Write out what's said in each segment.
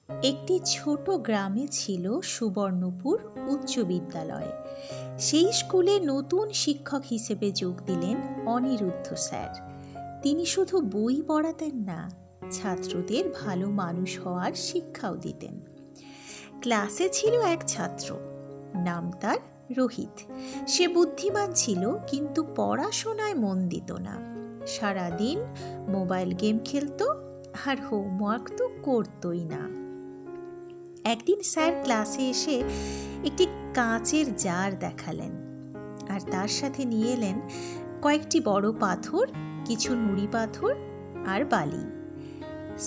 একটি ছোট গ্রামে ছিল সুবর্ণপুর উচ্চ বিদ্যালয়। সেই স্কুলে নতুন শিক্ষক হিসেবে যোগ দিলেন অনিরুদ্ধ স্যার। তিনি শুধু বই পড়াতেন না, ছাত্রদের ভালো মানুষ হওয়ার শিক্ষাও দিতেন। ক্লাসে ছিল এক ছাত্র, নাম তার রোহিত। সে বুদ্ধিমান ছিল, কিন্তু পড়াশোনায় মন দিত না। সারাদিন মোবাইল গেম খেলতো আর হোমওয়ার্ক তো করতই না। একদিন স্যার ক্লাসে এসে একটি কাঁচের জার দেখালেন, আর তার সাথে নিয়ে এলেন কয়েকটি বড় পাথর, কিছু নুড়ি পাথর আর বালি।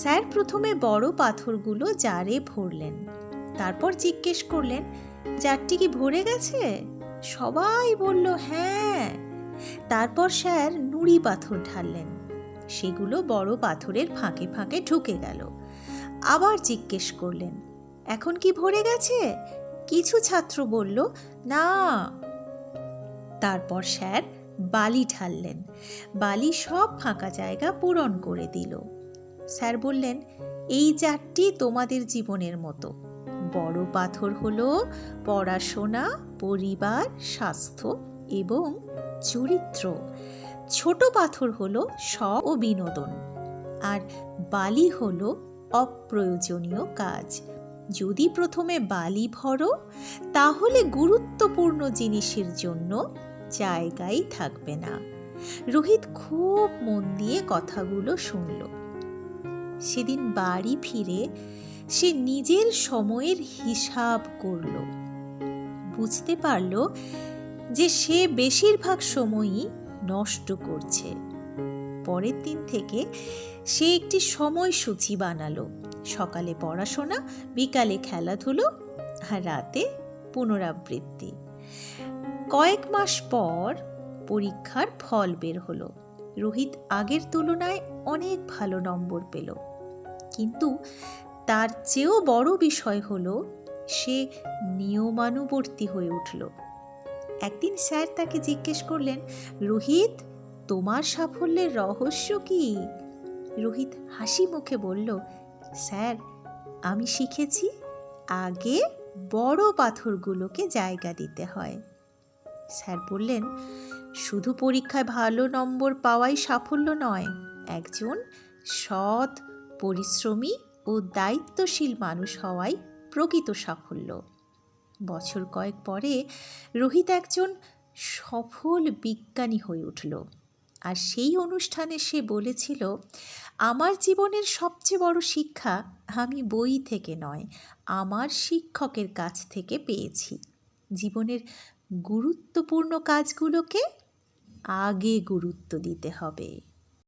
স্যার প্রথমে বড় পাথরগুলো জারে ভরলেন, তারপর জিজ্ঞেস করলেন, জারটি কি ভরে গেছে? সবাই বলল হ্যাঁ। তারপর স্যার নুড়ি পাথর ঢাললেন, সেগুলো বড় পাথরের ফাঁকে ফাঁকে ঢুকে গেল। আবার জিজ্ঞেস করলেন, এখন কি ভরে গেছে? কিছু ছাত্র বলল না। তারপর স্যার বালি ঢাললেন, বালি সব ফাঁকা জায়গা পূরণ করে দিল। স্যার বললেন, এই জারটি তোমাদের জীবনের মতো। বড় পাথর হলো পড়াশোনা, পরিবার, স্বাস্থ্য এবং চরিত্র। ছোট পাথর হলো শখ ও বিনোদন, আর বালি হলো অপ্রয়োজনীয় কাজ। যদি প্রথমে বালি ভরো, তাহলে গুরুত্বপূর্ণ জিনিসের জন্য জায়গাই থাকবে না। রোহিত খুব মন দিয়ে কথাগুলো শুনল। সেদিন বাড়ি ফিরে সে নিজের সময়ের হিসাব করল। বুঝতে পারল যে সে বেশিরভাগ সময়ই নষ্ট করছে। পরের দিন থেকে সে একটি সময়সূচি বানালো। সকালে পড়াশোনা, বিকালে খেলাধুলো আর রাতে পুনরাবৃত্তি। কয়েক মাস পর পরীক্ষার ফল বের হলো। রোহিত আগের তুলনায় অনেক ভালো নম্বর পেল, কিন্তু তার চেয়েও বড় বিষয় হলো সে নিয়মানুবর্তী হয়ে উঠল। একদিন স্যার তাকে জিজ্ঞেস করলেন, রোহিত, তোমার সাফল্যের রহস্য কি? রোহিত হাসি মুখে বলল, স্যার, আমি শিখেছি আগে বড় পাথরগুলোকে জায়গা দিতে হয়। স্যার বললেন, শুধু পরীক্ষায় ভালো নম্বর পাওয়াই সাফল্য নয়, একজন সৎ, পরিশ্রমী ও দায়িত্বশীল মানুষ হওয়াই প্রকৃত সাফল্য। বছর কয়েক পরে রোহিত একজন সফল বিজ্ঞানী হয়ে উঠল, আর সেই অনুষ্ঠানে সে বলেছিল, আমার জীবনের সবচেয়ে বড় শিক্ষা আমি বই থেকে নয়, আমার শিক্ষকের কাছ থেকে পেয়েছি। জীবনের গুরুত্বপূর্ণ কাজগুলোকে আগে গুরুত্ব দিতে হবে।